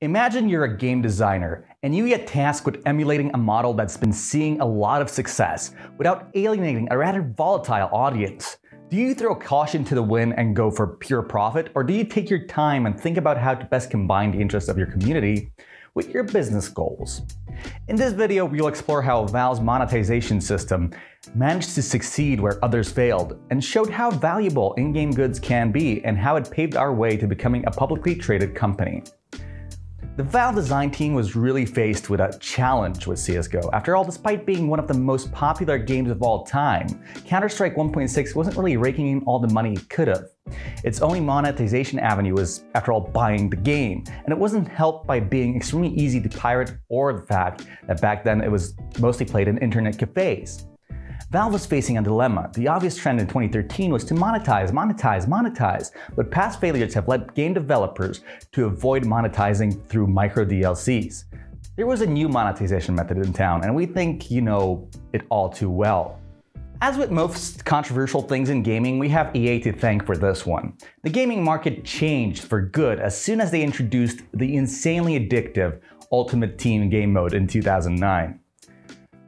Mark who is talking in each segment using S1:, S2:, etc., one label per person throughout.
S1: Imagine you're a game designer and you get tasked with emulating a model that's been seeing a lot of success without alienating a rather volatile audience. Do you throw caution to the wind and go for pure profit, or do you take your time and think about how to best combine the interests of your community with your business goals? In this video, we'll explore how Valve's monetization system managed to succeed where others failed, and showed how valuable in-game goods can be and how it paved our way to becoming a publicly traded company. The Valve design team was really faced with a challenge with CSGO. After all, despite being one of the most popular games of all time, Counter-Strike 1.6 wasn't really raking in all the money it could have. Its only monetization avenue was, after all, buying the game, and it wasn't helped by being extremely easy to pirate or the fact that back then it was mostly played in internet cafes. Valve was facing a dilemma. The obvious trend in 2013 was to monetize, but past failures have led game developers to avoid monetizing through micro DLCs. There was a new monetization method in town, and we think you know it all too well. As with most controversial things in gaming, we have EA to thank for this one. The gaming market changed for good as soon as they introduced the insanely addictive Ultimate Team game mode in 2009.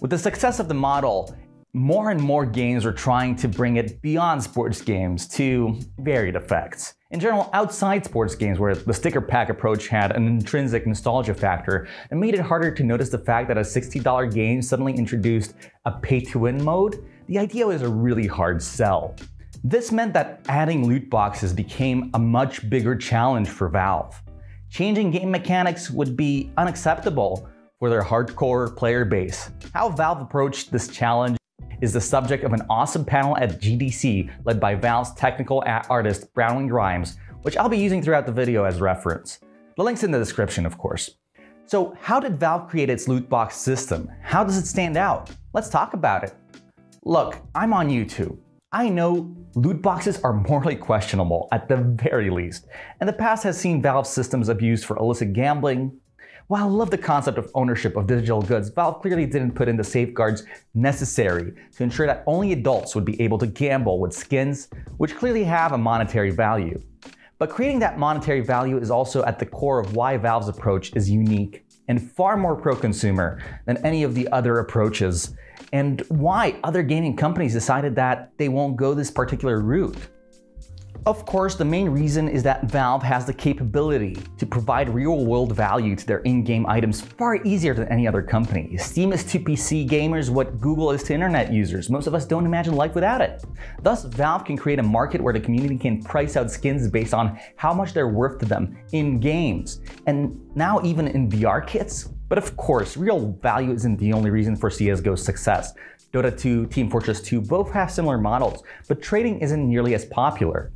S1: With the success of the model, more and more games are trying to bring it beyond sports games to varied effects. In general, outside sports games, where the sticker pack approach had an intrinsic nostalgia factor and made it harder to notice the fact that a $60 game suddenly introduced a pay-to-win mode, the idea was a really hard sell. This meant that adding loot boxes became a much bigger challenge for Valve. Changing game mechanics would be unacceptable for their hardcore player base. How Valve approached this challenge is the subject of an awesome panel at GDC led by Valve's technical artist Bronwyn Grimes, which I'll be using throughout the video as reference. The link's in the description, of course. So how did Valve create its loot box system? How does it stand out? Let's talk about it. Look, I'm on YouTube. I know loot boxes are morally questionable at the very least, and the past has seen Valve systems abused for illicit gambling. While I love the concept of ownership of digital goods, Valve clearly didn't put in the safeguards necessary to ensure that only adults would be able to gamble with skins, which clearly have a monetary value. But creating that monetary value is also at the core of why Valve's approach is unique and far more pro-consumer than any of the other approaches, and why other gaming companies decided that they won't go this particular route. Of course, the main reason is that Valve has the capability to provide real-world value to their in-game items far easier than any other company. Steam is to PC gamers what Google is to internet users. Most of us don't imagine life without it. Thus, Valve can create a market where the community can price out skins based on how much they're worth to them in games, and now even in VR kits. But of course, real value isn't the only reason for CSGO's success. Dota 2, Team Fortress 2 both have similar models, but trading isn't nearly as popular.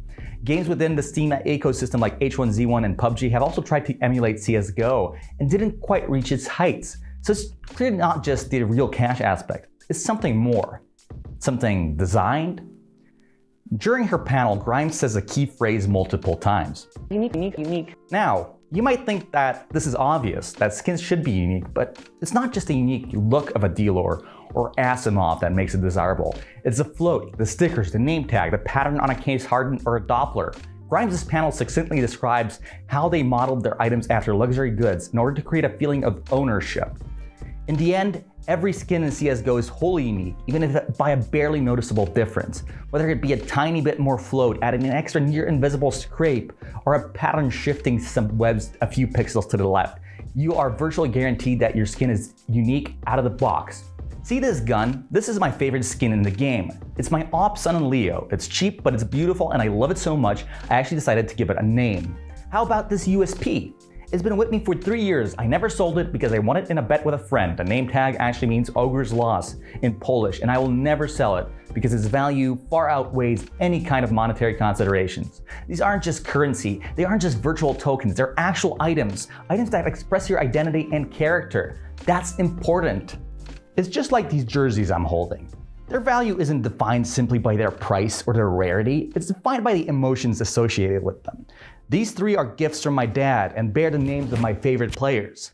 S1: Games within the Steam ecosystem like H1Z1 and PUBG have also tried to emulate CSGO and didn't quite reach its heights. So it's clearly not just the real cash aspect, it's something more. Something designed? During her panel, Grimes says a key phrase multiple times. Unique. Now, you might think that this is obvious, that skins should be unique, but it's not just the unique look of a dealer or Asimov that makes it desirable. It's the float, the stickers, the name tag, the pattern on a case hardened or a Doppler. Grimes' panel succinctly describes how they modeled their items after luxury goods in order to create a feeling of ownership. In the end, every skin in CSGO is wholly unique, even if by a barely noticeable difference. Whether it be a tiny bit more float, adding an extra near invisible scrape, or a pattern shifting some webs a few pixels to the left, you are virtually guaranteed that your skin is unique out of the box. See this gun? This is my favorite skin in the game. It's my Op Sun and Leo. It's cheap, but it's beautiful, and I love it so much, I actually decided to give it a name. How about this USP? It's been with me for 3 years. I never sold it because I won it in a bet with a friend. The name tag actually means ogre's loss in Polish, and I will never sell it because its value far outweighs any kind of monetary considerations. These aren't just currency, they aren't just virtual tokens, they're actual items that express your identity and character. That's important. It's just like these jerseys I'm holding. Their value isn't defined simply by their price or their rarity, it's defined by the emotions associated with them. These three are gifts from my dad and bear the names of my favorite players.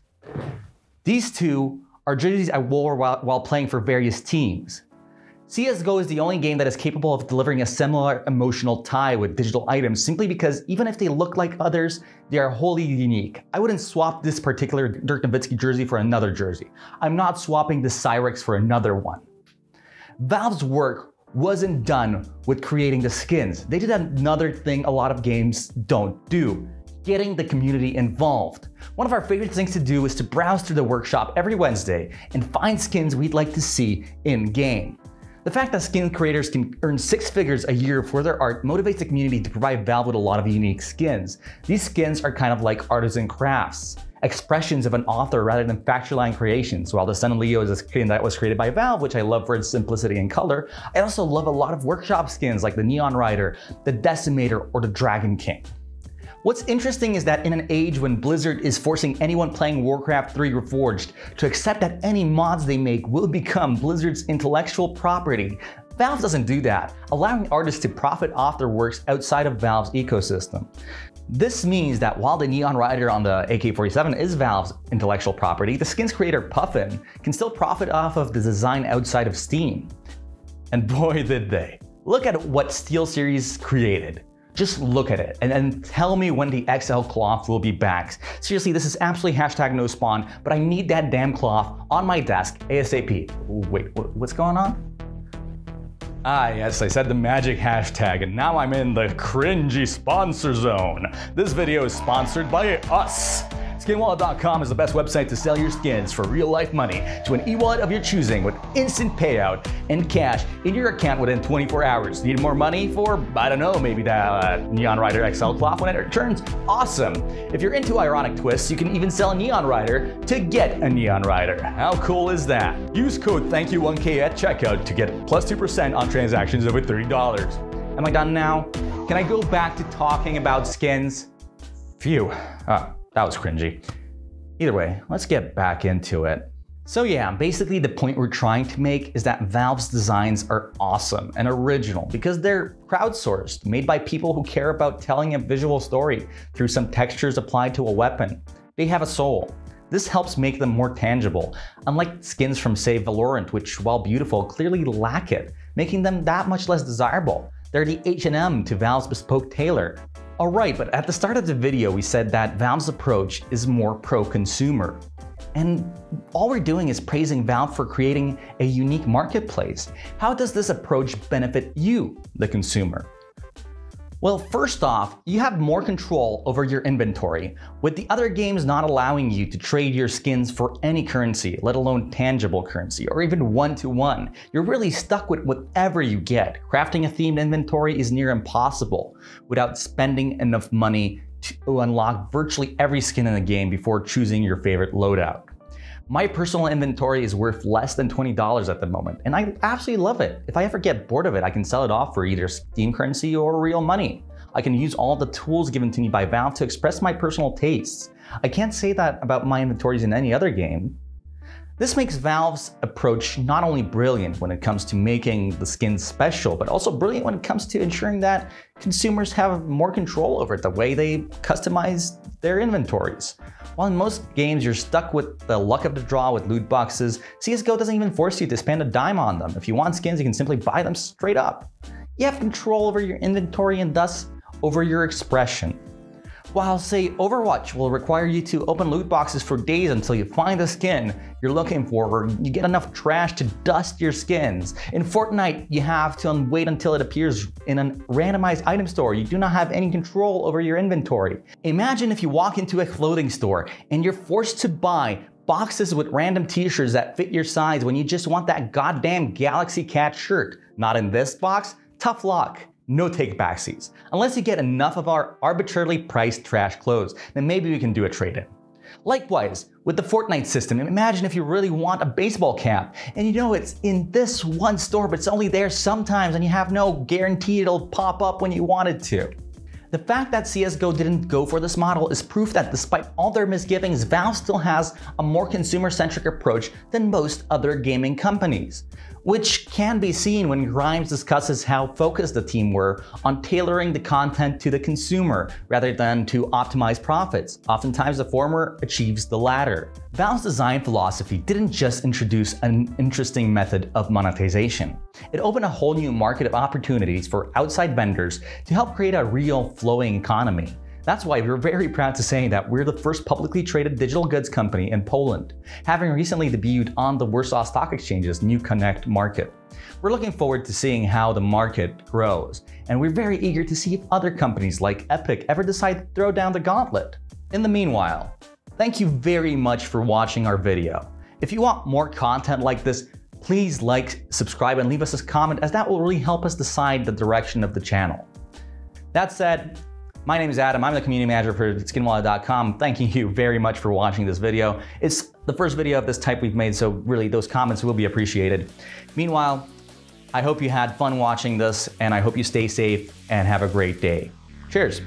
S1: These two are jerseys I wore while playing for various teams. CSGO is the only game that is capable of delivering a similar emotional tie with digital items simply because even if they look like others, they are wholly unique. I wouldn't swap this particular Dirk Nowitzki jersey for another jersey. I'm not swapping the Cyrex for another one. Valve's work wasn't done with creating the skins. They did another thing a lot of games don't do: getting the community involved. One of our favorite things to do is to browse through the workshop every Wednesday and find skins we'd like to see in-game. The fact that skin creators can earn 6 figures a year for their art motivates the community to provide Valve with a lot of unique skins. These skins are kind of like artisan crafts, expressions of an author rather than factory line creations. While the Sun and Leo is a skin that was created by Valve, which I love for its simplicity and color, I also love a lot of workshop skins like the Neon Rider, the Decimator, or the Dragon King. What's interesting is that in an age when Blizzard is forcing anyone playing Warcraft 3 Reforged to accept that any mods they make will become Blizzard's intellectual property, Valve doesn't do that, allowing artists to profit off their works outside of Valve's ecosystem. This means that while the Neon Rider on the AK-47 is Valve's intellectual property, the skins creator Puffin can still profit off of the design outside of Steam. And boy did they. Look at what SteelSeries created. Just look at it and then tell me when the XL cloth will be back. Seriously, this is absolutely #no spawn, but I need that damn cloth on my desk ASAP. Wait, what's going on? Ah yes, I said the magic hashtag and now I'm in the cringy sponsor zone. This video is sponsored by us. Skinwallet.com is the best website to sell your skins for real life money to an e-wallet of your choosing with instant payout and cash in your account within 24 hours. Need more money for, I don't know, maybe the Neon Rider XL cloth when it returns? Awesome! If you're into ironic twists, you can even sell a Neon Rider to get a Neon Rider. How cool is that? Use code THANKYOU1K at checkout to get plus 2% on transactions over $30. Am I done now? Can I go back to talking about skins? Phew. That was cringy. Either way, let's get back into it. So yeah, basically the point we're trying to make is that Valve's designs are awesome and original because they're crowdsourced, made by people who care about telling a visual story through some textures applied to a weapon. They have a soul. This helps make them more tangible, unlike skins from, say, Valorant, which, while beautiful, clearly lack it, making them that much less desirable. They're the H&M to Valve's bespoke tailor. Alright, but at the start of the video we said that Valve's approach is more pro-consumer. And all we're doing is praising Valve for creating a unique marketplace. How does this approach benefit you, the consumer? Well, first off, you have more control over your inventory, with the other games not allowing you to trade your skins for any currency, let alone tangible currency, or even one-to-one. You're really stuck with whatever you get. Crafting a themed inventory is near impossible without spending enough money to unlock virtually every skin in the game before choosing your favorite loadout. My personal inventory is worth less than $20 at the moment, and I absolutely love it. If I ever get bored of it, I can sell it off for either Steam currency or real money. I can use all the tools given to me by Valve to express my personal tastes. I can't say that about my inventories in any other game. This makes Valve's approach not only brilliant when it comes to making the skins special, but also brilliant when it comes to ensuring that consumers have more control over the way they customize their inventories. While in most games you're stuck with the luck of the draw with loot boxes, CSGO doesn't even force you to spend a dime on them. If you want skins, you can simply buy them straight up. You have control over your inventory and thus over your expression. While, say, Overwatch will require you to open loot boxes for days until you find the skin you're looking for, or you get enough trash to dust your skins. In Fortnite, you have to wait until it appears in a randomized item store. You do not have any control over your inventory. Imagine if you walk into a clothing store and you're forced to buy boxes with random t-shirts that fit your size when you just want that goddamn Galaxy Cat shirt. Not in this box? Tough luck. No take backsies. Unless you get enough of our arbitrarily priced trash clothes, then maybe we can do a trade-in. Likewise, with the Fortnite system, imagine if you really want a baseball cap, and you know it's in this one store, but it's only there sometimes, and you have no guarantee it'll pop up when you want it to. The fact that CSGO didn't go for this model is proof that despite all their misgivings, Valve still has a more consumer-centric approach than most other gaming companies, which can be seen when Grimes discusses how focused the team were on tailoring the content to the consumer rather than to optimize profits. Oftentimes the former achieves the latter. Valve's design philosophy didn't just introduce an interesting method of monetization. It opened a whole new market of opportunities for outside vendors to help create a real flowing economy. That's why we're very proud to say that we're the first publicly traded digital goods company in Poland, having recently debuted on the Warsaw Stock Exchange's NewConnect market. We're looking forward to seeing how the market grows, and we're very eager to see if other companies like Epic ever decide to throw down the gauntlet. In the meanwhile, thank you very much for watching our video. If you want more content like this, please like, subscribe, and leave us a comment, as that will really help us decide the direction of the channel. That said, my name is Adam, I'm the community manager for Skinwallet.com. Thanking you very much for watching this video. It's the first video of this type we've made, so really those comments will be appreciated. Meanwhile, I hope you had fun watching this, and I hope you stay safe and have a great day. Cheers.